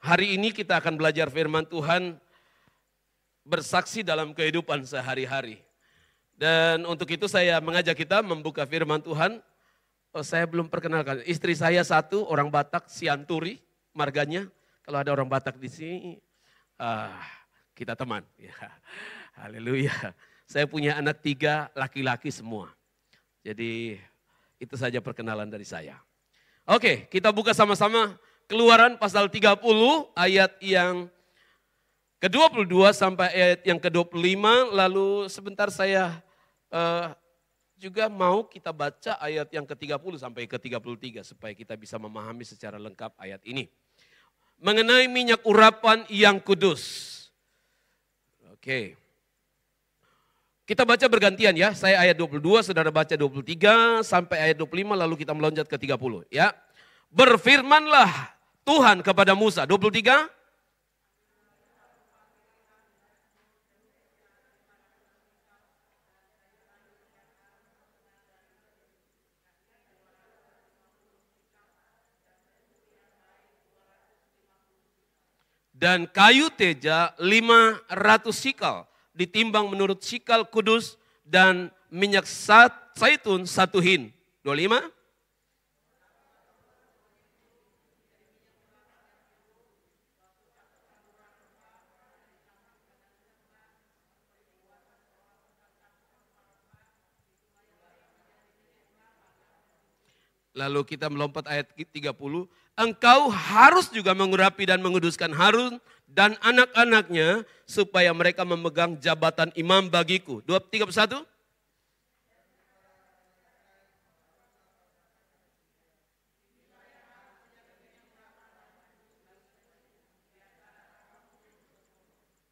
Hari ini kita akan belajar firman Tuhan bersaksi dalam kehidupan sehari-hari. Dan untuk itu saya mengajak kita membuka firman Tuhan. Saya belum perkenalkan, istri saya satu, orang Batak, Sianturi, marganya. Kalau ada orang Batak di sini, kita teman. Ya. Haleluya. Saya punya anak 3, laki-laki semua. Jadi itu saja perkenalan dari saya. Oke, kita buka sama-sama Keluaran pasal 30 ayat yang ke-22 sampai ayat yang ke-25. Lalu sebentar saya juga mau kita baca ayat yang ke-30 sampai ke-33 supaya kita bisa memahami secara lengkap ayat ini. Mengenai minyak urapan yang kudus. Oke. Kita baca bergantian ya, saya ayat 22, saudara baca 23 sampai ayat 25 lalu kita melonjak ke 30 ya. Berfirmanlah Tuhan kepada Musa, 23. Dan kayu teja 500 sikal, ditimbang menurut sikal kudus, dan minyak zaitun 1 hin. 25. Lalu kita melompat ayat 30. Engkau harus juga mengurapi dan menguduskan Harun dan anak-anaknya supaya mereka memegang jabatan imam bagiku. 31.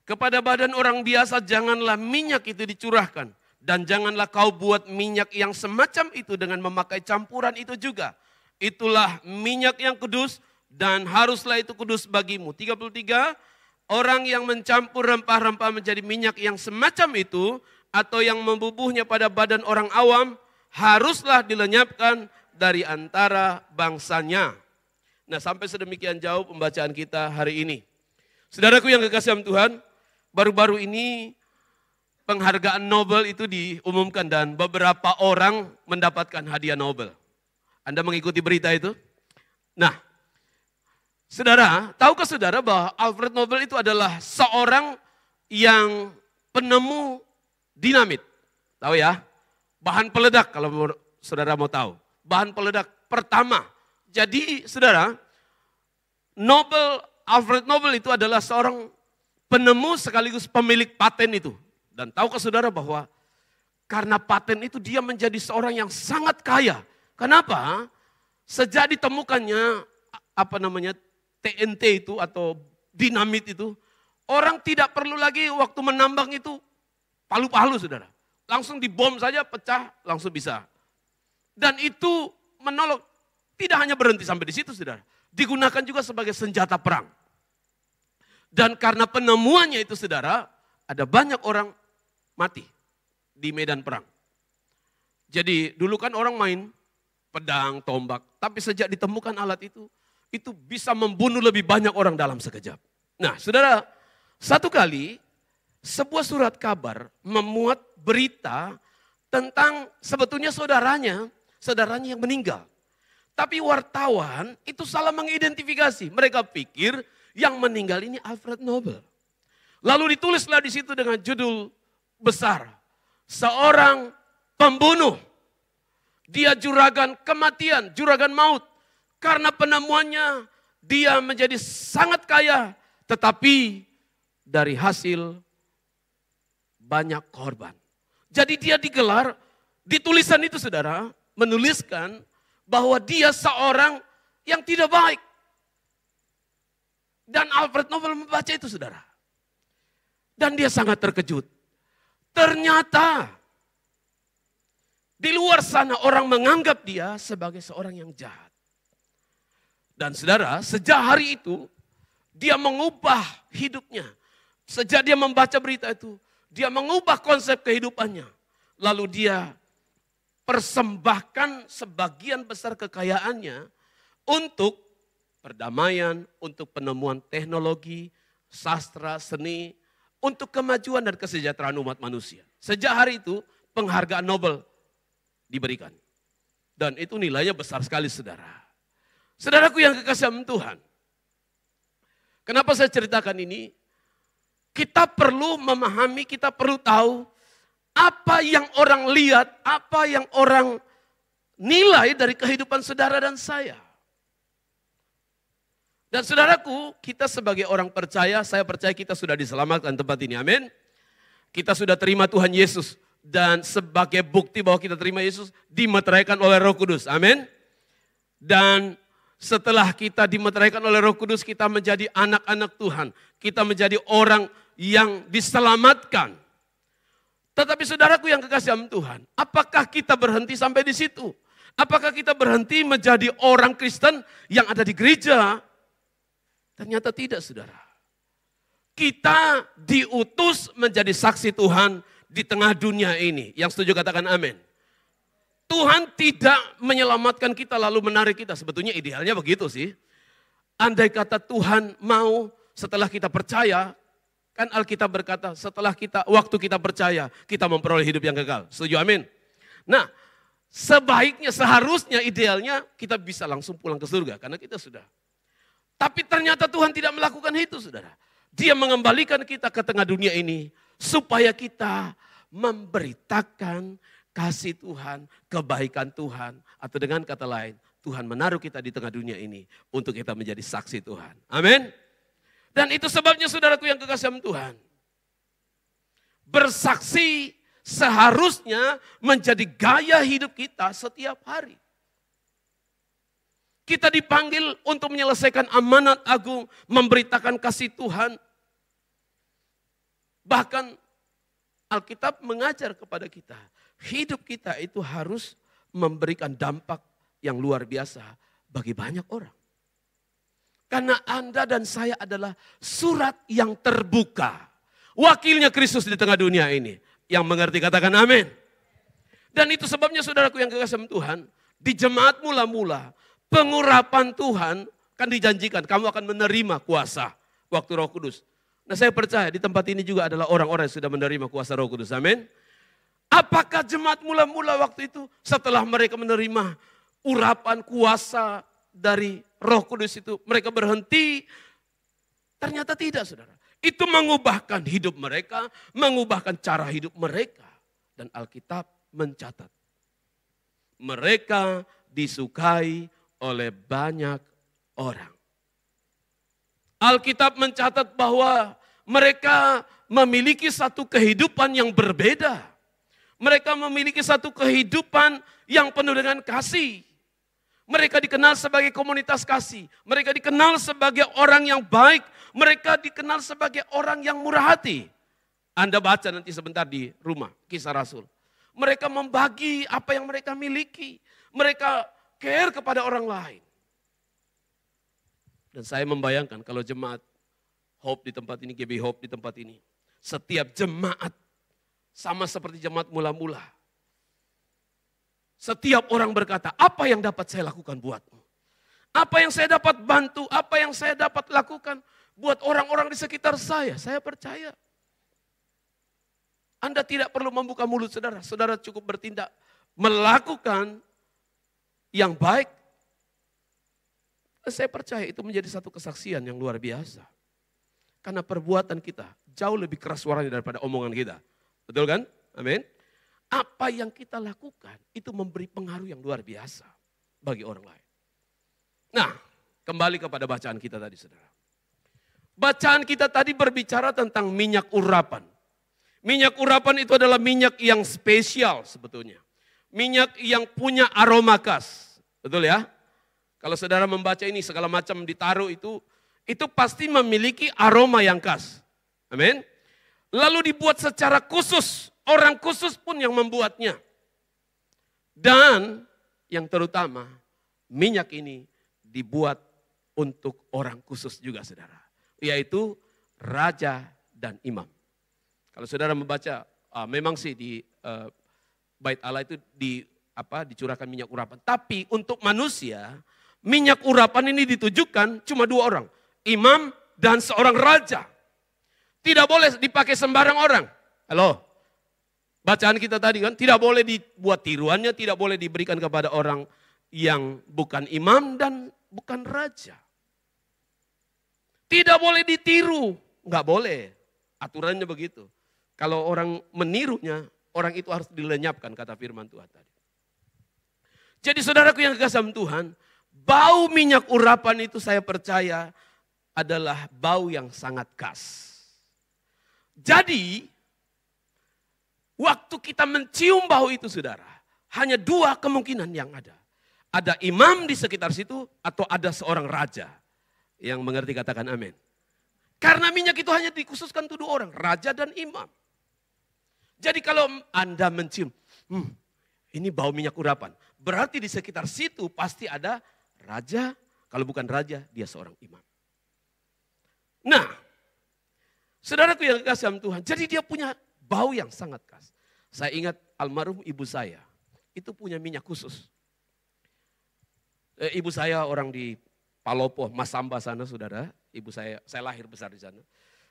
Kepada badan orang biasa janganlah minyak itu dicurahkan. Dan janganlah kau buat minyak yang semacam itu dengan memakai campuran itu juga. Itulah minyak yang kudus dan haruslah itu kudus bagimu. 33, orang yang mencampur rempah-rempah menjadi minyak yang semacam itu atau yang membubuhnya pada badan orang awam haruslah dilenyapkan dari antara bangsanya. Nah, sampai sedemikian jauh pembacaan kita hari ini. Saudaraku yang kekasih Tuhan, baru-baru ini penghargaan Nobel itu diumumkan dan beberapa orang mendapatkan hadiah Nobel. Anda mengikuti berita itu? Nah, saudara, tahukah saudara bahwa Alfred Nobel itu adalah seorang yang penemu dinamit? Tahu ya? Bahan peledak kalau saudara mau tahu. Bahan peledak pertama. Jadi saudara, Alfred Nobel itu adalah seorang penemu sekaligus pemilik paten itu. Dan tahukah saudara bahwa karena paten itu dia menjadi seorang yang sangat kaya. Kenapa? Sejak ditemukannya TNT itu atau dinamit itu, orang tidak perlu lagi waktu menambang itu palu-palu saudara. Langsung dibom saja pecah langsung bisa. Dan itu menolong, tidak hanya berhenti sampai di situ saudara. Digunakan juga sebagai senjata perang. Dan karena penemuannya itu saudara, ada banyak orang mati di medan perang. Jadi dulu kan orang main pedang, tombak. Tapi sejak ditemukan alat itu bisa membunuh lebih banyak orang dalam sekejap. Nah saudara, satu kali sebuah surat kabar memuat berita tentang sebetulnya saudaranya yang meninggal. Tapi wartawan itu salah mengidentifikasi. Mereka pikir yang meninggal ini Alfred Nobel. Lalu ditulislah di situ dengan judul besar. Seorang pembunuh. Dia juragan kematian, juragan maut. Karena penemuannya dia menjadi sangat kaya. Tetapi dari hasil banyak korban. Jadi dia digelar, di tulisan itu saudara, menuliskan bahwa dia seorang yang tidak baik. Dan Alfred Nobel membaca itu saudara. Dan dia sangat terkejut. Ternyata di luar sana orang menganggap dia sebagai seorang yang jahat. Dan saudara, sejak hari itu dia mengubah hidupnya. Sejak dia membaca berita itu, dia mengubah konsep kehidupannya. Lalu dia persembahkan sebagian besar kekayaannya untuk perdamaian, untuk penemuan teknologi, sastra, seni, untuk kemajuan dan kesejahteraan umat manusia. Sejak hari itu penghargaan Nobel diberikan. Dan itu nilainya besar sekali saudara. Saudaraku yang kekasih dalam Tuhan. Kenapa saya ceritakan ini? Kita perlu memahami, kita perlu tahu apa yang orang lihat, apa yang orang nilai dari kehidupan saudara dan saya. Dan saudaraku, kita sebagai orang percaya, saya percaya kita sudah diselamatkan tempat ini, amin. Kita sudah terima Tuhan Yesus. Dan sebagai bukti bahwa kita terima Yesus, dimeteraikan oleh Roh Kudus, amin. Dan setelah kita dimeteraikan oleh Roh Kudus, kita menjadi anak-anak Tuhan. Kita menjadi orang yang diselamatkan. Tetapi saudaraku yang kekasih dalam Tuhan, apakah kita berhenti sampai di situ? Apakah kita berhenti menjadi orang Kristen yang ada di gereja? Ternyata tidak, saudara. Kita diutus menjadi saksi Tuhan di tengah dunia ini. Yang setuju katakan amin. Tuhan tidak menyelamatkan kita lalu menarik kita. Sebetulnya idealnya begitu sih. Andai kata Tuhan mau setelah kita percaya, kan Alkitab berkata waktu kita percaya, kita memperoleh hidup yang kekal. Setuju amin. Nah, sebaiknya, seharusnya, idealnya kita bisa langsung pulang ke surga karena kita sudah. Tapi ternyata Tuhan tidak melakukan itu, saudara. Dia mengembalikan kita ke tengah dunia ini supaya kita memberitakan kasih Tuhan, kebaikan Tuhan. Atau dengan kata lain, Tuhan menaruh kita di tengah dunia ini untuk kita menjadi saksi Tuhan. Amin. Dan itu sebabnya saudaraku yang kekasih dalam Tuhan. Bersaksi seharusnya menjadi gaya hidup kita setiap hari. Kita dipanggil untuk menyelesaikan amanat agung, memberitakan kasih Tuhan. Bahkan Alkitab mengajar kepada kita, hidup kita itu harus memberikan dampak yang luar biasa bagi banyak orang. Karena Anda dan saya adalah surat yang terbuka. Wakilnya Kristus di tengah dunia ini. Yang mengerti katakan amin. Dan itu sebabnya saudaraku yang kekasih Tuhan, di jemaat mula-mula, pengurapan Tuhan kan dijanjikan, kamu akan menerima kuasa waktu Roh Kudus. Nah saya percaya di tempat ini juga adalah orang-orang yang sudah menerima kuasa Roh Kudus, amin. Apakah jemaat mula-mula waktu itu setelah mereka menerima urapan kuasa dari Roh Kudus itu, mereka berhenti? Ternyata tidak, saudara. Itu mengubahkan hidup mereka, mengubahkan cara hidup mereka. Dan Alkitab mencatat, mereka disukai oleh banyak orang. Alkitab mencatat bahwa mereka memiliki satu kehidupan yang berbeda. Mereka memiliki satu kehidupan yang penuh dengan kasih. Mereka dikenal sebagai komunitas kasih. Mereka dikenal sebagai orang yang baik. Mereka dikenal sebagai orang yang murah hati. Anda baca nanti sebentar di rumah, Kisah Rasul. Mereka membagi apa yang mereka miliki. Mereka care kepada orang lain. Dan saya membayangkan kalau jemaat Hope di tempat ini, GB Hope di tempat ini. Setiap jemaat sama seperti jemaat mula-mula. Setiap orang berkata, apa yang dapat saya lakukan buatmu? Apa yang saya dapat bantu, apa yang saya dapat lakukan buat orang-orang di sekitar saya. Saya percaya. Anda tidak perlu membuka mulut saudara. Saudara cukup bertindak, melakukan yang baik. Saya percaya itu menjadi satu kesaksian yang luar biasa. Karena perbuatan kita jauh lebih keras suaranya daripada omongan kita. Betul kan? Amin. Apa yang kita lakukan itu memberi pengaruh yang luar biasa bagi orang lain. Nah, kembali kepada bacaan kita tadi, saudara. Bacaan kita tadi berbicara tentang minyak urapan. Minyak urapan itu adalah minyak yang spesial sebetulnya. Minyak yang punya aroma khas. Betul ya? Kalau saudara membaca ini segala macam ditaruh itu pasti memiliki aroma yang khas. Amin. Lalu dibuat secara khusus. Orang khusus pun yang membuatnya. Dan yang terutama minyak ini dibuat untuk orang khusus juga, saudara. Yaitu raja dan imam. Kalau saudara membaca, memang sih di Bait Allah itu dicurahkan minyak urapan. Tapi untuk manusia, minyak urapan ini ditujukan cuma 2 orang. Imam dan seorang raja. Tidak boleh dipakai sembarang orang. Halo, bacaan kita tadi kan, tidak boleh dibuat tiruannya, tidak boleh diberikan kepada orang yang bukan imam dan bukan raja. Tidak boleh ditiru, nggak boleh. Aturannya begitu. Kalau orang menirunya, orang itu harus dilenyapkan, kata firman Tuhan tadi. Jadi saudaraku yang kekasih Tuhan, bau minyak urapan itu saya percaya adalah bau yang sangat khas. Jadi, waktu kita mencium bau itu saudara, hanya 2 kemungkinan yang ada. Ada imam di sekitar situ atau ada seorang raja. Yang mengerti katakan amin. Karena minyak itu hanya dikhususkan untuk 2 orang, raja dan imam. Jadi kalau Anda mencium, ini bau minyak urapan. Berarti di sekitar situ pasti ada raja, kalau bukan raja dia seorang imam. Nah, saudaraku yang kekasih Tuhan, jadi dia punya bau yang sangat khas. Saya ingat almarhum ibu saya, itu punya minyak khusus. Ibu saya orang di Palopo, Masamba sana saudara. Ibu saya lahir besar di sana.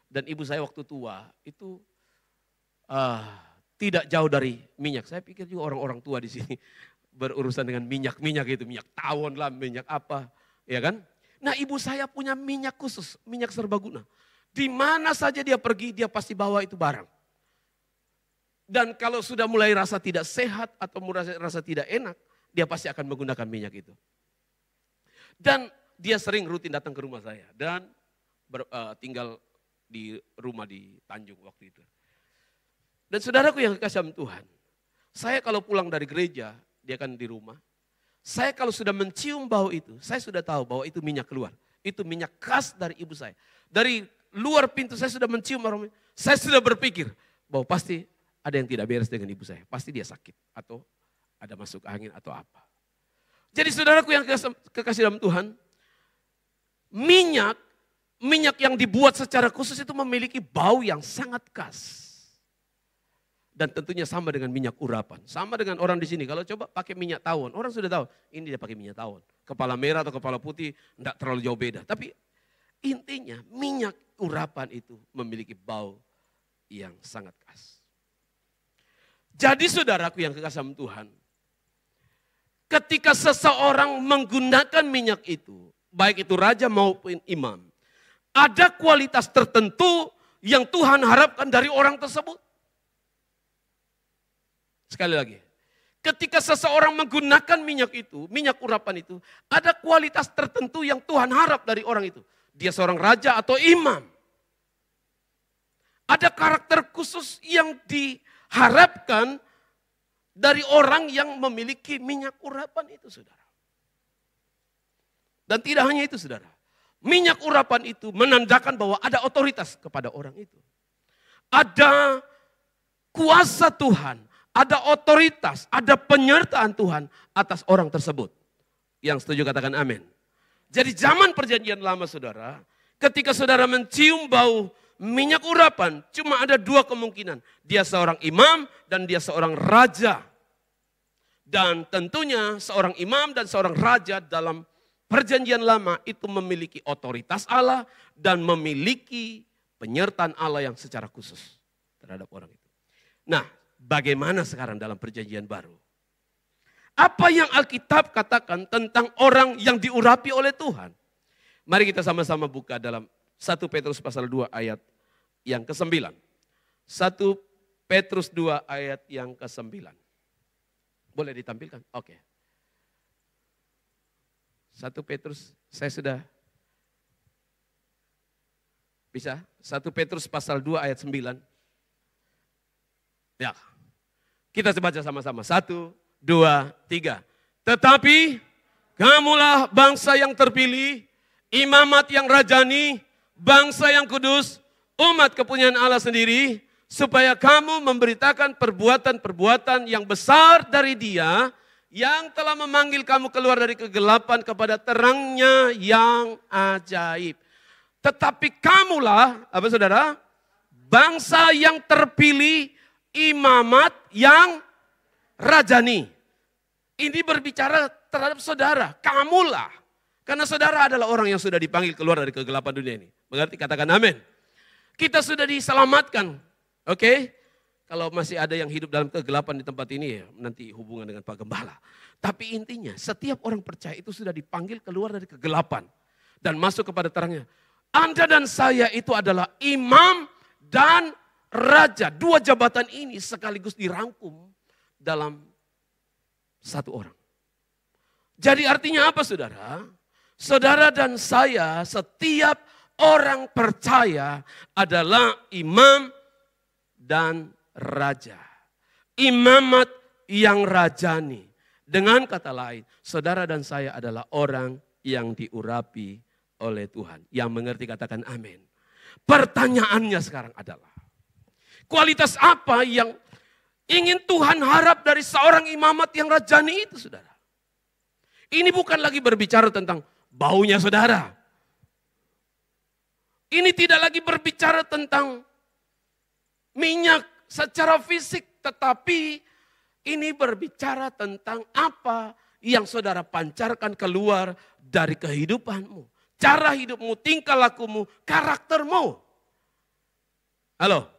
Dan ibu saya waktu tua itu tidak jauh dari minyak. Saya pikir juga orang-orang tua di sini berurusan dengan minyak itu, minyak tawon lah, minyak apa, ya kan? Nah ibu saya punya minyak khusus, minyak serbaguna. Di mana saja dia pergi, dia pasti bawa itu barang. Dan kalau sudah mulai rasa tidak sehat atau rasa tidak enak, dia pasti akan menggunakan minyak itu. Dan dia sering rutin datang ke rumah saya dan tinggal di rumah di Tanjung waktu itu. Dan saudaraku yang kekasih Tuhan, saya kalau pulang dari gereja, dia kan di rumah. Saya kalau sudah mencium bau itu, saya sudah tahu bahwa itu minyak keluar. Itu minyak khas dari ibu saya. Dari luar pintu saya sudah mencium aroma. Saya sudah berpikir bahwa pasti ada yang tidak beres dengan ibu saya. Pasti dia sakit atau ada masuk angin atau apa. Jadi saudaraku yang kekasih dalam Tuhan, minyak yang dibuat secara khusus itu memiliki bau yang sangat khas. Dan tentunya sama dengan minyak urapan. Sama dengan orang di sini. Kalau coba pakai minyak tawon. Orang sudah tahu ini dia pakai minyak tawon. Kepala merah atau kepala putih tidak terlalu jauh beda. Tapi intinya minyak urapan itu memiliki bau yang sangat khas. Jadi saudaraku yang kekasih Tuhan. Ketika seseorang menggunakan minyak itu. Baik itu raja maupun imam. Ada kualitas tertentu yang Tuhan harapkan dari orang tersebut. Sekali lagi, ketika seseorang menggunakan minyak itu, minyak urapan itu, ada kualitas tertentu yang Tuhan harap dari orang itu. Dia seorang raja atau imam. Ada karakter khusus yang diharapkan dari orang yang memiliki minyak urapan itu, saudara. Dan tidak hanya itu, saudara. Minyak urapan itu menandakan bahwa ada otoritas kepada orang itu. Ada kuasa Tuhan. Ada otoritas, ada penyertaan Tuhan atas orang tersebut. Yang setuju katakan amin. Jadi zaman perjanjian lama saudara, ketika saudara mencium bau minyak urapan, cuma ada 2 kemungkinan. Dia seorang imam dan dia seorang raja. Dan tentunya seorang imam dan seorang raja dalam perjanjian lama itu memiliki otoritas Allah dan memiliki penyertaan Allah yang secara khusus terhadap orang itu. Nah, bagaimana sekarang dalam perjanjian baru? Apa yang Alkitab katakan tentang orang yang diurapi oleh Tuhan? Mari kita sama-sama buka dalam 1 Petrus pasal 2 ayat yang ke-9. 1 Petrus 2 ayat yang ke-9. Boleh ditampilkan? Oke. 1 Petrus, saya sudah bisa? 1 Petrus pasal 2 ayat 9. Ya, kita baca sama-sama. 1, 2, 3. Tetapi kamulah bangsa yang terpilih, imamat yang rajani, bangsa yang kudus, umat kepunyaan Allah sendiri, supaya kamu memberitakan perbuatan-perbuatan yang besar dari Dia yang telah memanggil kamu keluar dari kegelapan kepada terangnya yang ajaib. Tetapi kamulah, apa saudara? Bangsa yang terpilih, imamat yang rajani. Ini berbicara terhadap saudara. Kamulah Karena saudara adalah orang yang sudah dipanggil keluar dari kegelapan dunia ini. Mengerti? Katakan amin. Kita sudah diselamatkan. Oke? Kalau masih ada yang hidup dalam kegelapan di tempat ini, ya nanti hubungan dengan Pak Gembala. Tapi intinya setiap orang percaya itu sudah dipanggil keluar dari kegelapan. Dan masuk kepada terangnya. Anda dan saya itu adalah imam dan raja. Dua jabatan ini sekaligus dirangkum dalam satu orang. Jadi artinya apa saudara? Saudara dan saya, setiap orang percaya adalah imam dan raja. Imamat yang rajani. Dengan kata lain, saudara dan saya adalah orang yang diurapi oleh Tuhan. Yang mengerti katakan amin. Pertanyaannya sekarang adalah, kualitas apa yang ingin Tuhan harap dari seorang imamat yang rajani itu saudara? Ini bukan lagi berbicara tentang baunya saudara. Ini tidak lagi berbicara tentang minyak secara fisik, tetapi ini berbicara tentang apa yang saudara pancarkan keluar dari kehidupanmu. Cara hidupmu, tingkah lakumu, karaktermu. Halo.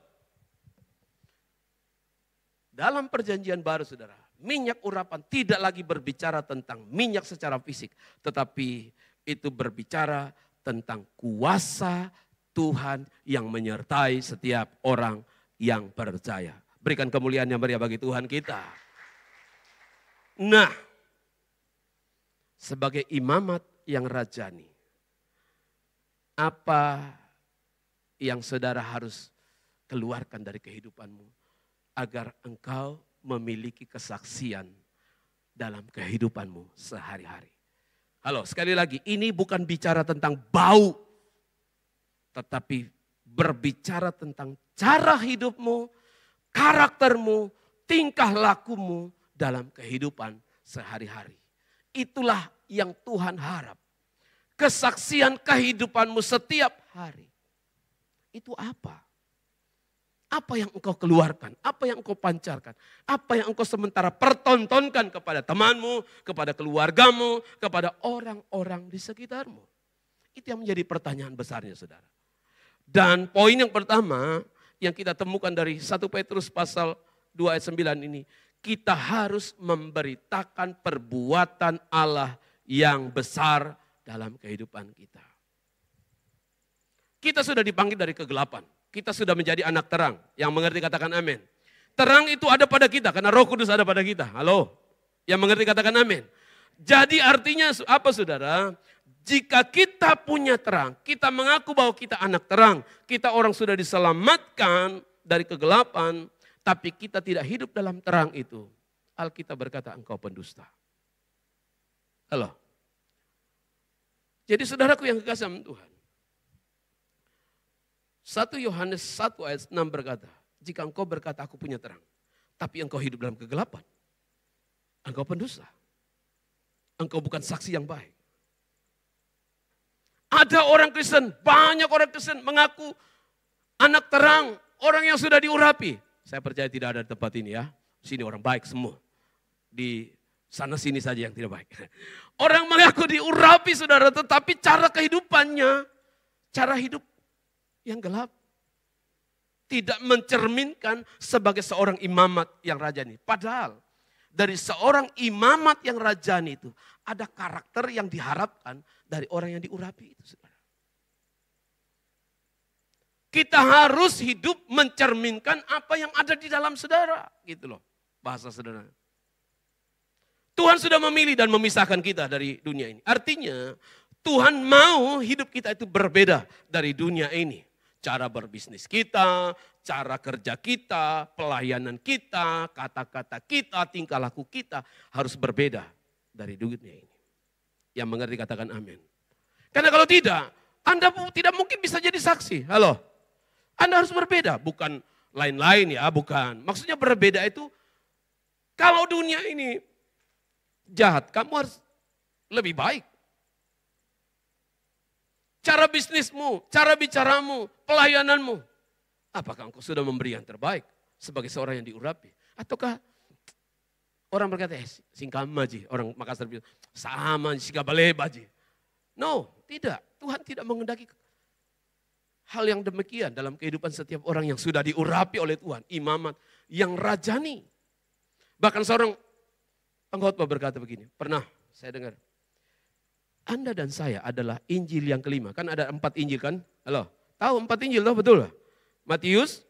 Dalam perjanjian baru saudara, minyak urapan tidak lagi berbicara tentang minyak secara fisik. Tetapi itu berbicara tentang kuasa Tuhan yang menyertai setiap orang yang percaya. Berikan kemuliaan yang meriah bagi Tuhan kita. Nah, sebagai imamat yang rajani, apa yang saudara harus keluarkan dari kehidupanmu agar engkau memiliki kesaksian dalam kehidupanmu sehari-hari? Halo, sekali lagi, ini bukan bicara tentang bau, tetapi berbicara tentang cara hidupmu, karaktermu, tingkah lakumu dalam kehidupan sehari-hari. Itulah yang Tuhan harap. Kesaksian kehidupanmu setiap hari. Itu apa? Apa yang engkau keluarkan? Apa yang engkau pancarkan? Apa yang engkau sementara pertontonkan kepada temanmu, kepada keluargamu, kepada orang-orang di sekitarmu? Itu yang menjadi pertanyaan besarnya saudara. Dan poin yang pertama yang kita temukan dari 1 Petrus pasal 2 ayat 9 ini. Kita harus memberitakan perbuatan Allah yang besar dalam kehidupan kita. Kita sudah dipanggil dari kegelapan. Kita sudah menjadi anak terang. Yang mengerti katakan amin. Terang itu ada pada kita karena Roh Kudus ada pada kita. Halo. Yang mengerti katakan amin. Jadi artinya apa saudara? Jika kita punya terang, kita mengaku bahwa kita anak terang. Kita orang sudah diselamatkan dari kegelapan. Tapi kita tidak hidup dalam terang itu. Alkitab berkata engkau pendusta. Halo. Jadi saudaraku yang kekasih sama Tuhan. 1 Yohanes 1 ayat 6 berkata, jika engkau berkata aku punya terang, tapi engkau hidup dalam kegelapan, engkau pendusta. Engkau bukan saksi yang baik. Ada orang Kristen, banyak orang Kristen mengaku anak terang, orang yang sudah diurapi. Saya percaya tidak ada di tempat ini ya. Sini orang baik semua. Di sana sini saja yang tidak baik. Orang mengaku diurapi saudara, tetapi cara kehidupannya, cara hidup yang gelap. Tidak mencerminkan sebagai seorang imamat yang rajani. Padahal dari seorang imamat yang rajani itu ada karakter yang diharapkan dari orang yang diurapi itu saudara. Kita harus hidup mencerminkan apa yang ada di dalam saudara. Gitu loh bahasa saudara. Tuhan sudah memilih dan memisahkan kita dari dunia ini. Artinya Tuhan mau hidup kita itu berbeda dari dunia ini. Cara berbisnis kita, cara kerja kita, pelayanan kita, kata-kata kita, tingkah laku kita harus berbeda dari dunia ini. Yang mengerti katakan amin. Karena kalau tidak, Anda tidak mungkin bisa jadi saksi. Halo. Anda harus berbeda, bukan lain-lain ya, bukan. Maksudnya berbeda itu, kalau dunia ini jahat, kamu harus lebih baik. Cara bisnismu, cara bicaramu, pelayananmu. Apakah engkau sudah memberi yang terbaik sebagai seorang yang diurapi? Ataukah orang berkata, singkama ji, orang Makassar bilang, sama singkabaleba ji. No, tidak. Tuhan tidak menghendaki hal yang demikian dalam kehidupan setiap orang yang sudah diurapi oleh Tuhan. Imamat yang rajani. Bahkan seorang pengkhotbah berkata begini, pernah saya dengar. Anda dan saya adalah Injil yang kelima. Kan ada 4 Injil kan? Halo, tahu 4 Injil tahu betul? Matius,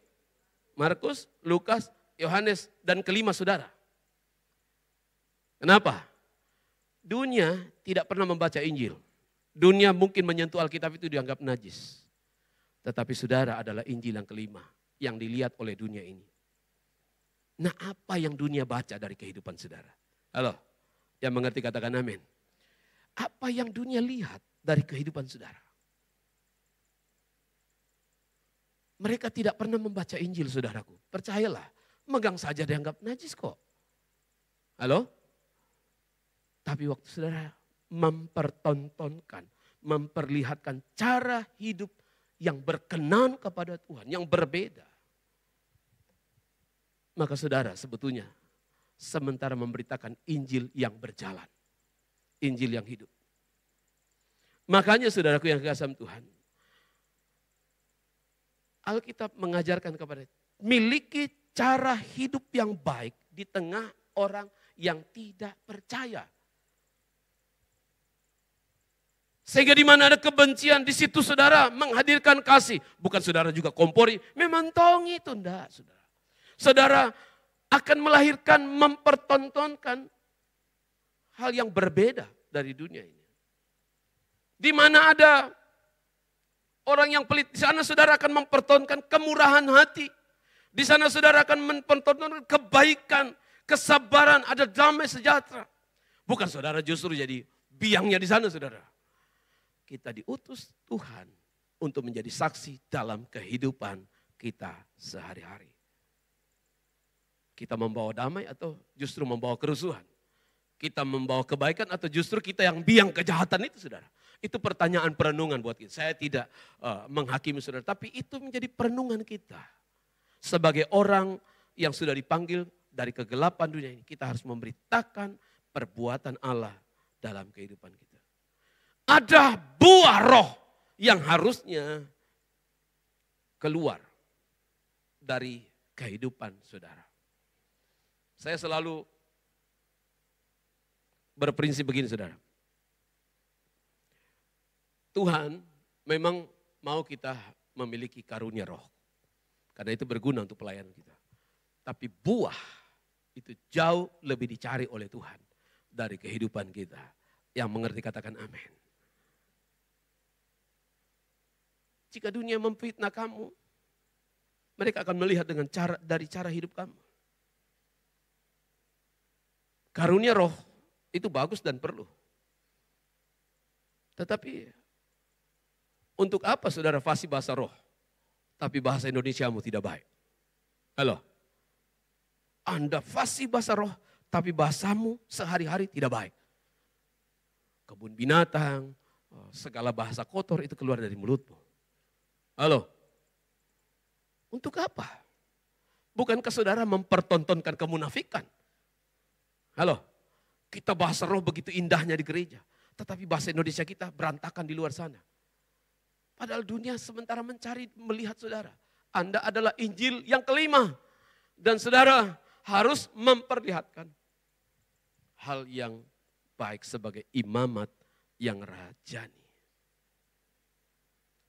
Markus, Lukas, Yohanes, dan kelima saudara. Kenapa? Dunia tidak pernah membaca Injil. Dunia mungkin menyentuh Alkitab itu dianggap najis. Tetapi saudara adalah Injil yang kelima yang dilihat oleh dunia ini. Nah, apa yang dunia baca dari kehidupan saudara? Halo, yang mengerti katakan amin. Apa yang dunia lihat dari kehidupan saudara? Mereka tidak pernah membaca Injil, saudaraku. Percayalah, megang saja dianggap najis kok. Halo? Tapi waktu saudara mempertontonkan, memperlihatkan cara hidup yang berkenan kepada Tuhan, yang berbeda. Maka saudara sebetulnya sementara memberitakan Injil yang berjalan. Injil yang hidup. Makanya saudaraku yang kekasih Tuhan. Alkitab mengajarkan kepada kita, miliki cara hidup yang baik di tengah orang yang tidak percaya. Sehingga di mana ada kebencian, di situ saudara menghadirkan kasih. Bukan saudara juga kompori, memantong itu enggak saudara. Saudara akan melahirkan, mempertontonkan hal yang berbeda dari dunia ini. Di mana ada orang yang pelit, di sana saudara akan mempertontonkan kemurahan hati. Di sana saudara akan mempertontonkan kebaikan, kesabaran, ada damai sejahtera. Bukan saudara justru jadi biangnya di sana saudara. Kita diutus Tuhan untuk menjadi saksi dalam kehidupan kita sehari-hari. Kita membawa damai atau justru membawa kerusuhan? Kita membawa kebaikan atau justru kita yang biang kejahatan itu saudara? Itu pertanyaan perenungan buat kita. Saya tidak menghakimi saudara, tapi itu menjadi perenungan kita. Sebagai orang yang sudah dipanggil dari kegelapan dunia ini, kita harus memberitakan perbuatan Allah dalam kehidupan kita. Ada buah roh yang harusnya keluar dari kehidupan saudara. Saya selalu berprinsip begini saudara. Tuhan memang mau kita memiliki karunia roh. Karena itu berguna untuk pelayanan kita. Tapi buah itu jauh lebih dicari oleh Tuhan dari kehidupan kita. Yang mengerti katakan amin. Jika dunia memfitnah kamu, mereka akan melihat dari cara hidup kamu. Karunia roh itu bagus dan perlu. Tetapi untuk apa saudara fasih bahasa roh, tapi bahasa Indonesiamu tidak baik? Halo? Anda fasih bahasa roh, tapi bahasamu sehari-hari tidak baik. Kebun binatang, segala bahasa kotor itu keluar dari mulutmu. Halo? Untuk apa? Bukankah saudara mempertontonkan kemunafikan? Halo? Kita bahasa roh begitu indahnya di gereja. Tetapi bahasa Indonesia kita berantakan di luar sana. Padahal dunia sementara mencari, melihat saudara. Anda adalah Injil yang kelima. Dan saudara harus memperlihatkan hal yang baik sebagai imamat yang rajani.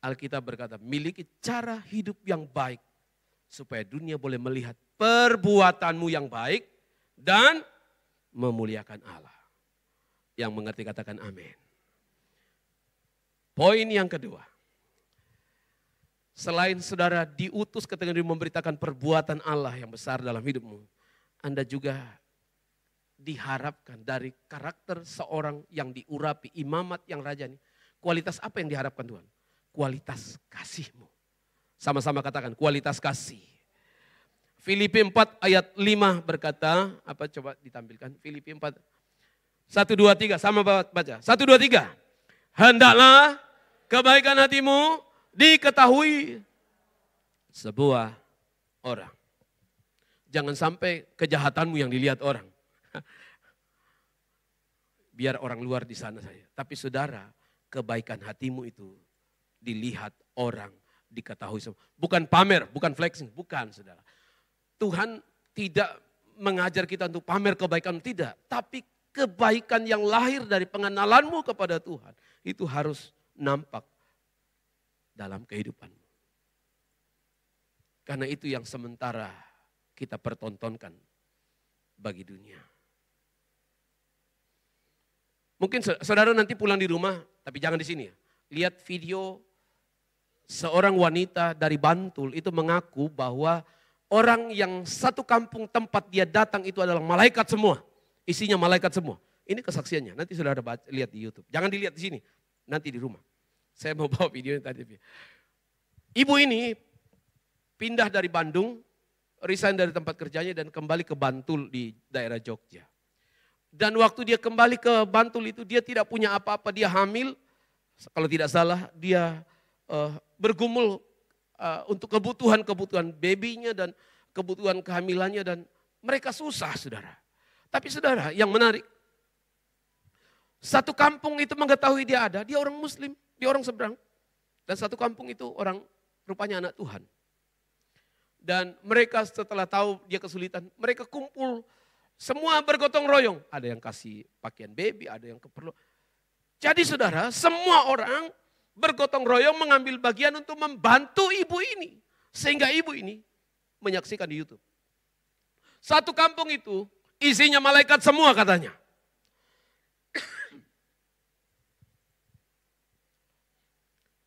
Alkitab berkata, miliki cara hidup yang baik. Supaya dunia boleh melihat perbuatanmu yang baik dan memuliakan Allah. Yang mengerti katakan amin. Poin yang kedua. Selain saudara diutus ketika memberitakan perbuatan Allah yang besar dalam hidupmu. Anda juga diharapkan dari karakter seorang yang diurapi, imamat yang rajani. Kualitas apa yang diharapkan Tuhan? Kualitas kasihmu. Sama-sama katakan kualitas kasih. Filipi 4 ayat 5 berkata, apa coba ditampilkan? Filipi 4, 1, 2, 3, sama baca. 1, 2, 3. Hendaklah kebaikan hatimu diketahui sebuah orang. Jangan sampai kejahatanmu yang dilihat orang. Biar orang luar di sana saja. Tapi saudara, kebaikan hatimu itu dilihat orang, diketahui semua. Bukan pamer, bukan flexing, bukan saudara. Tuhan tidak mengajar kita untuk pamer kebaikan, tidak. Tapi kebaikan yang lahir dari pengenalanmu kepada Tuhan, itu harus nampak dalam kehidupanmu. Karena itu yang sementara kita pertontonkan bagi dunia. Mungkin saudara nanti pulang di rumah, tapi jangan di sini ya. Lihat video seorang wanita dari Bantul itu mengaku bahwa orang yang satu kampung tempat dia datang itu adalah malaikat semua. Isinya malaikat semua. Ini kesaksiannya, nanti saudara lihat di YouTube. Jangan dilihat di sini, nanti di rumah. Saya mau bawa videonya tadi. Ibu ini pindah dari Bandung, resign dari tempat kerjanya dan kembali ke Bantul di daerah Jogja. Dan waktu dia kembali ke Bantul itu dia tidak punya apa-apa, dia hamil. Kalau tidak salah dia bergumul untuk kebutuhan babynya dan kebutuhan kehamilannya dan mereka susah saudara. Tapi saudara yang menarik, satu kampung itu mengetahui dia ada, dia orang Muslim, dia orang seberang. Dan satu kampung itu orang rupanya anak Tuhan. Dan mereka setelah tahu dia kesulitan, mereka kumpul. Semua bergotong royong. Ada yang kasih pakaian baby, ada yang keperluan. Jadi saudara, semua orang bergotong royong mengambil bagian untuk membantu ibu ini. Sehingga ibu ini menyaksikan di YouTube. Satu kampung itu isinya malaikat semua katanya.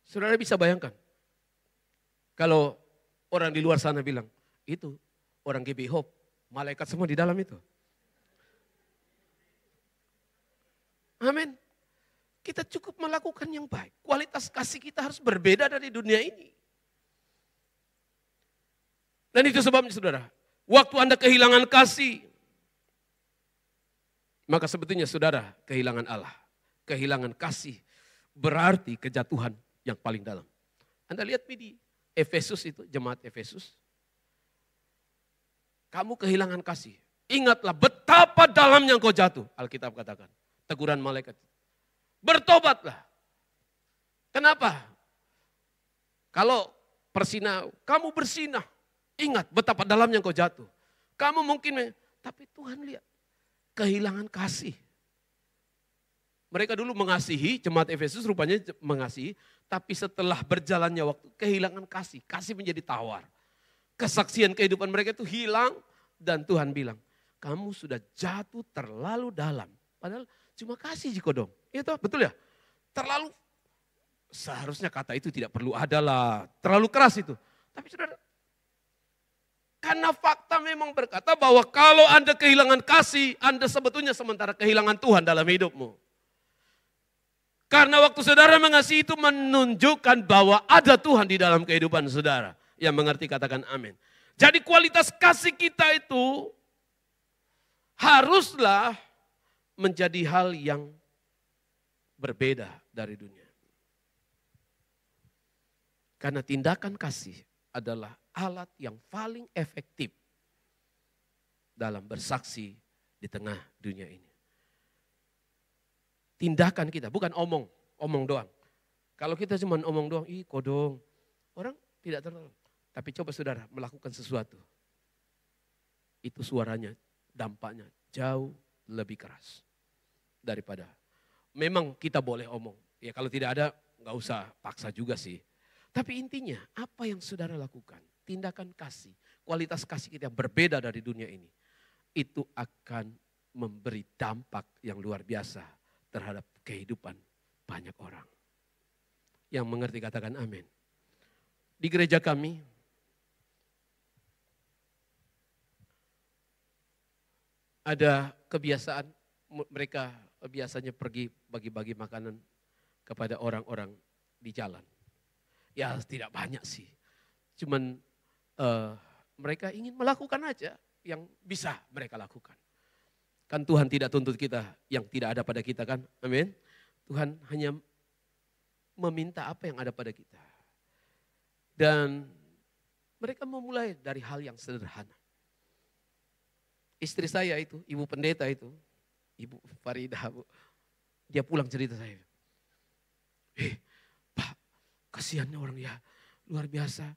Saudara bisa bayangkan. Kalau orang di luar sana bilang, itu orang GB Hope, malaikat semua di dalam itu. Amin. Kita cukup melakukan yang baik. Kualitas kasih kita harus berbeda dari dunia ini. Dan itu sebabnya saudara, waktu Anda kehilangan kasih, maka sebetulnya saudara kehilangan Allah. Kehilangan kasih berarti kejatuhan yang paling dalam. Anda lihat di Efesus itu, jemaat Efesus. Kamu kehilangan kasih. Ingatlah betapa dalamnya engkau jatuh. Alkitab katakan. Teguran malaikat. Bertobatlah. Kenapa? Kalau persinah, kamu bersinah. Ingat betapa dalamnya engkau jatuh. Kamu mungkin, tapi Tuhan lihat. Kehilangan kasih. Mereka dulu mengasihi, jemaat Efesus rupanya mengasihi. Tapi setelah berjalannya waktu, kehilangan kasih. Kasih menjadi tawar. Kesaksian kehidupan mereka itu hilang. Dan Tuhan bilang, kamu sudah jatuh terlalu dalam. Padahal cuma kasih jikodong. Itu betul ya? Terlalu, seharusnya kata itu tidak perlu ada lah. Terlalu keras itu. Tapi saudara, karena fakta memang berkata bahwa kalau Anda kehilangan kasih, Anda sebetulnya sementara kehilangan Tuhan dalam hidupmu. Karena waktu saudara mengasihi itu menunjukkan bahwa ada Tuhan di dalam kehidupan saudara. Yang mengerti katakan amin. Jadi kualitas kasih kita itu haruslah menjadi hal yang berbeda dari dunia. Karena tindakan kasih adalah alat yang paling efektif dalam bersaksi di tengah dunia ini. Tindakan kita, bukan omong doang. Kalau kita cuma omong doang, kodong, orang tidak terlalu. Tapi coba saudara melakukan sesuatu. Itu suaranya, dampaknya jauh lebih keras daripada. Memang kita boleh omong. Ya kalau tidak ada, nggak usah paksa juga sih. Tapi intinya, apa yang saudara lakukan, tindakan kasih, kualitas kasih kita berbeda dari dunia ini. Itu akan memberi dampak yang luar biasa terhadap kehidupan banyak orang. Yang mengerti katakan amin. Di gereja kami, ada kebiasaan mereka biasanya pergi bagi-bagi makanan kepada orang-orang di jalan. Ya tidak banyak sih. Cuman mereka ingin melakukan aja yang bisa mereka lakukan. Kan Tuhan tidak tuntut kita yang tidak ada pada kita kan. Amin. Tuhan hanya meminta apa yang ada pada kita. Dan mereka memulai dari hal yang sederhana. Istri saya itu, ibu pendeta itu, Ibu Faridah, dia pulang cerita saya. Pak, kasihannya orang ya, luar biasa.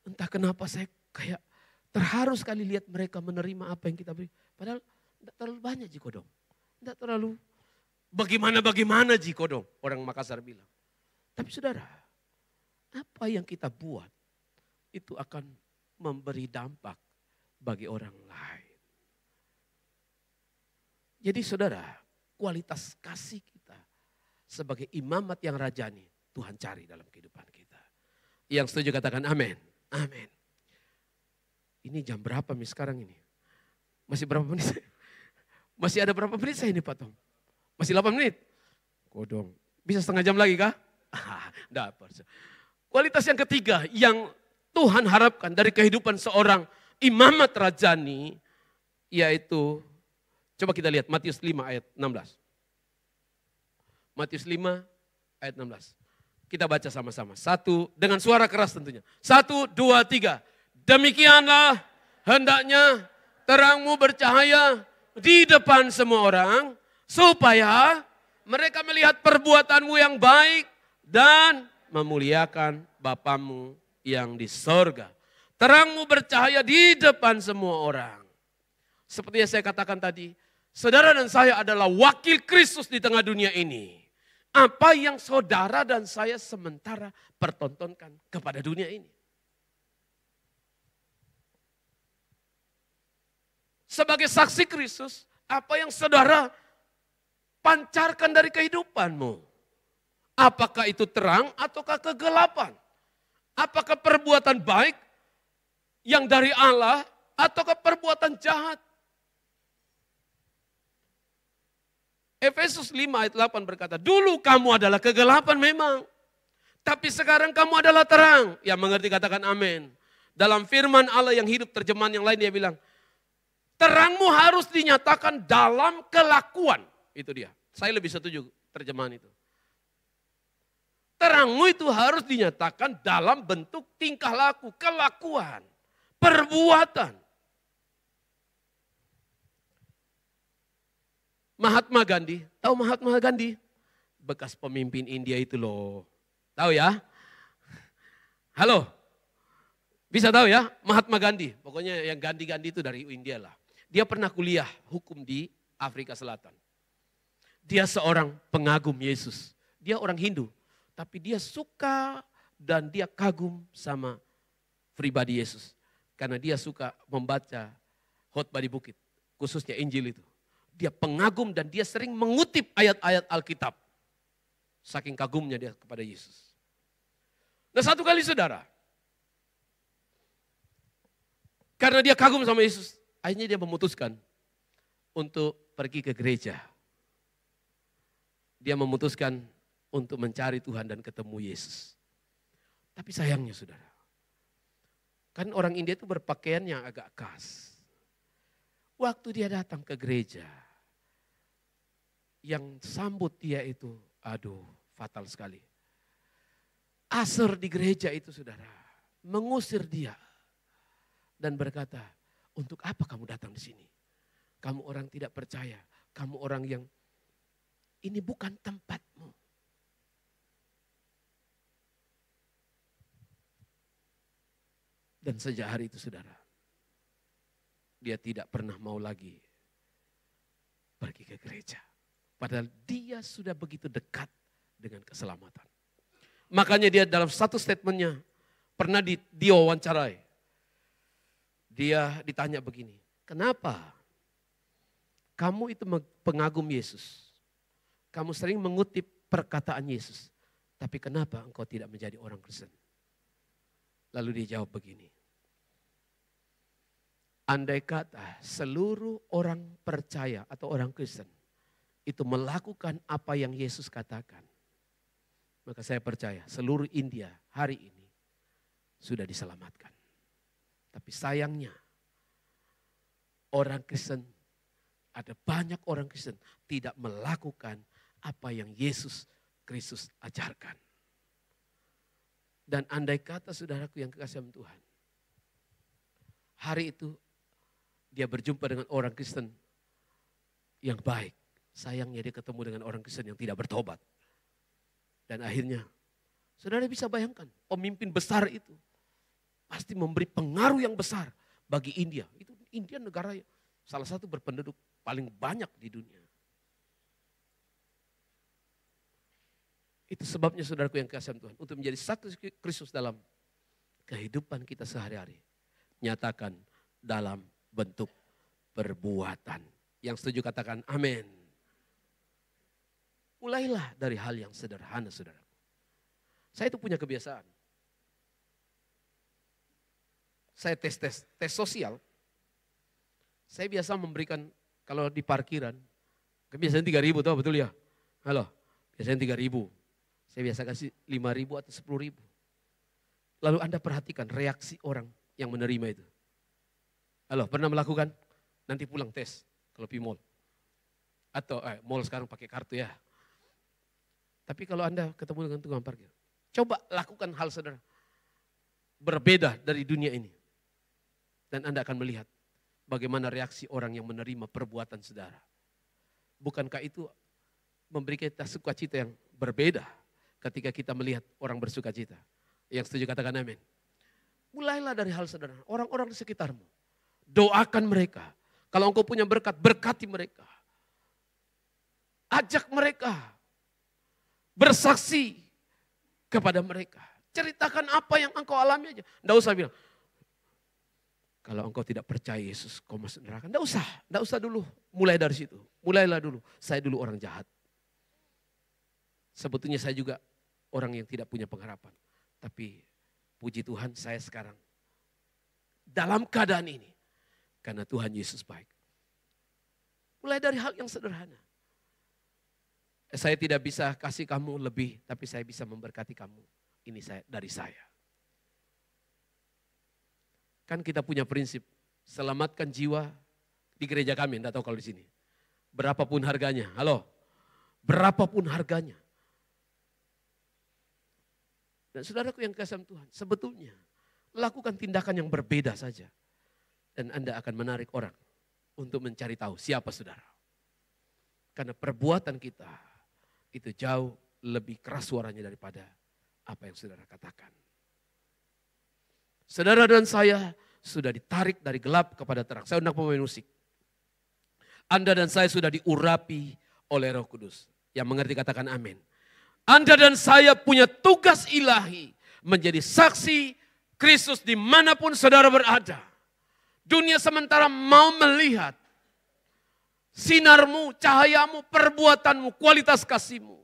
Entah kenapa saya kayak terharu sekali lihat mereka menerima apa yang kita beri. Padahal tidak terlalu banyak Jikodong. Tidak terlalu bagaimana Jikodong, orang Makassar bilang. Tapi saudara, apa yang kita buat itu akan memberi dampak bagi orang lain. Jadi saudara, kualitas kasih kita sebagai imamat yang rajani, Tuhan cari dalam kehidupan kita. Yang setuju katakan amin. Amin. Ini jam berapa nih sekarang ini? Masih berapa menit? Masih ada berapa menit saya ini Pak Tom? Masih 8 menit? Kodong. Bisa setengah jam lagi kah? Dapat. Kualitas yang ketiga yang Tuhan harapkan dari kehidupan seorang imamat rajani, yaitu, coba kita lihat Matius 5 ayat 16. Matius 5 ayat 16. Kita baca sama-sama. Satu, dengan suara keras tentunya. 1, 2, 3. Demikianlah hendaknya terangmu bercahaya di depan semua orang, supaya mereka melihat perbuatanmu yang baik dan memuliakan Bapamu yang di sorga. Terangmu bercahaya di depan semua orang. Seperti yang saya katakan tadi, saudara dan saya adalah wakil Kristus di tengah dunia ini. Apa yang saudara dan saya sementara pertontonkan kepada dunia ini. Sebagai saksi Kristus, apa yang saudara pancarkan dari kehidupanmu? Apakah itu terang ataukah kegelapan? Apakah perbuatan baik yang dari Allah ataukah perbuatan jahat? Efesus 5 ayat 8 berkata, dulu kamu adalah kegelapan memang, tapi sekarang kamu adalah terang. Yang mengerti katakan amin. Dalam firman Allah yang hidup terjemahan yang lain dia bilang, terangmu harus dinyatakan dalam kelakuan. Itu dia. Saya lebih setuju terjemahan itu. Terangmu itu harus dinyatakan dalam bentuk tingkah laku, kelakuan, perbuatan. Mahatma Gandhi, tahu Mahatma Gandhi? Bekas pemimpin India itu loh. Tahu ya? Halo? Bisa tahu ya? Mahatma Gandhi, pokoknya yang Gandhi itu dari India lah. Dia pernah kuliah hukum di Afrika Selatan. Dia seorang pengagum Yesus. Dia orang Hindu. Tapi dia suka dan dia kagum sama pribadi Yesus. Karena dia suka membaca khotbah di bukit. Khususnya Injil itu. Dia pengagum dan dia sering mengutip ayat-ayat Alkitab. Saking kagumnya dia kepada Yesus. Nah satu kali saudara. Karena dia kagum sama Yesus. Akhirnya dia memutuskan untuk pergi ke gereja. Dia memutuskan untuk mencari Tuhan dan ketemu Yesus. Tapi sayangnya saudara, kan orang India itu berpakaian yang agak khas. Waktu dia datang ke gereja, yang sambut dia itu, aduh fatal sekali. Asar di gereja itu saudara, mengusir dia. Dan berkata, untuk apa kamu datang di sini? Kamu orang tidak percaya, kamu orang yang, ini bukan tempatmu. Dan sejak hari itu saudara, dia tidak pernah mau lagi pergi ke gereja. Padahal dia sudah begitu dekat dengan keselamatan. Makanya dia dalam satu statementnya pernah diwawancarai. Dia ditanya begini, kenapa kamu itu pengagum Yesus? Kamu sering mengutip perkataan Yesus. Tapi kenapa engkau tidak menjadi orang Kristen? Lalu dia jawab begini. Andai kata seluruh orang percaya atau orang Kristen itu melakukan apa yang Yesus katakan. Maka saya percaya seluruh India hari ini sudah diselamatkan. Tapi sayangnya orang Kristen, ada banyak orang Kristen tidak melakukan apa yang Yesus Kristus ajarkan. Dan andai kata saudaraku yang kekasih Tuhan, hari itu dia berjumpa dengan orang Kristen yang baik. Sayangnya dia ketemu dengan orang Kristen yang tidak bertobat. Dan akhirnya, saudara bisa bayangkan, pemimpin besar itu pasti memberi pengaruh yang besar bagi India. Itu India negara salah satu berpenduduk paling banyak di dunia. Itu sebabnya saudaraku yang kasih Tuhan, untuk menjadi saksi Kristus dalam kehidupan kita sehari-hari. Nyatakan dalam bentuk perbuatan. Yang setuju katakan amin. Mulailah dari hal yang sederhana, saudara. Saya itu punya kebiasaan. Saya tes sosial. Saya biasa memberikan, kalau di parkiran, kebiasaan 3.000, tahu betul ya? Halo, biasanya 3.000. Saya biasa kasih 5.000 atau 10.000. Lalu Anda perhatikan reaksi orang yang menerima itu. Halo, pernah melakukan? Nanti pulang tes kalau di mall. Atau mall sekarang pakai kartu ya. Tapi kalau Anda ketemu dengan tukang parkir, coba lakukan hal sederhana. Berbeda dari dunia ini. Dan Anda akan melihat bagaimana reaksi orang yang menerima perbuatan saudara. Bukankah itu memberi kita sukacita yang berbeda ketika kita melihat orang bersukacita? Yang setuju katakan amin. Mulailah dari hal sederhana. Orang-orang di sekitarmu. Doakan mereka. Kalau engkau punya berkat, berkati mereka. Ajak mereka. Bersaksi kepada mereka. Ceritakan apa yang engkau alami aja. Tidak usah bilang, kalau engkau tidak percaya Yesus, kau masuk neraka. Tidak usah dulu. Mulai dari situ. Mulailah dulu. Saya dulu orang jahat. Sebetulnya saya juga orang yang tidak punya pengharapan. Tapi puji Tuhan saya sekarang dalam keadaan ini. Karena Tuhan Yesus baik. Mulai dari hal yang sederhana. Saya tidak bisa kasih kamu lebih, tapi saya bisa memberkati kamu. Ini dari saya. Kan kita punya prinsip, selamatkan jiwa di gereja kami, enggak tahu kalau di sini. Berapapun harganya, halo, berapapun harganya. Dan saudaraku yang kasih Tuhan, sebetulnya lakukan tindakan yang berbeda saja. Dan Anda akan menarik orang untuk mencari tahu siapa saudara. Karena perbuatan kita itu jauh lebih keras suaranya daripada apa yang saudara katakan. Saudara dan saya sudah ditarik dari gelap kepada terang. Saya undang pemain musik. Anda dan saya sudah diurapi oleh Roh Kudus. Yang mengerti katakan amin. Anda dan saya punya tugas ilahi menjadi saksi Kristus dimanapun saudara berada. Dunia sementara mau melihat sinarmu, cahayamu, perbuatanmu, kualitas kasihmu.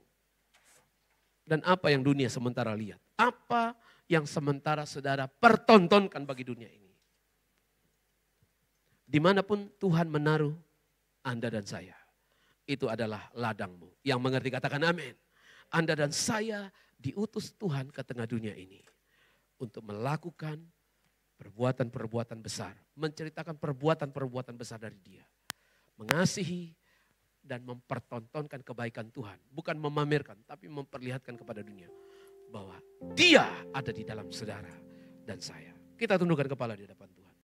Dan apa yang dunia sementara lihat? Apa yang sementara saudara pertontonkan bagi dunia ini? Dimanapun Tuhan menaruh Anda dan saya, itu adalah ladangmu. Yang mengerti katakan amin. Anda dan saya diutus Tuhan ke tengah dunia ini untuk melakukan perbuatan-perbuatan besar. Menceritakan perbuatan-perbuatan besar dari Dia. Mengasihi dan mempertontonkan kebaikan Tuhan. Bukan memamerkan, tapi memperlihatkan kepada dunia bahwa Dia ada di dalam saudara dan saya. Kita tundukkan kepala di hadapan Tuhan.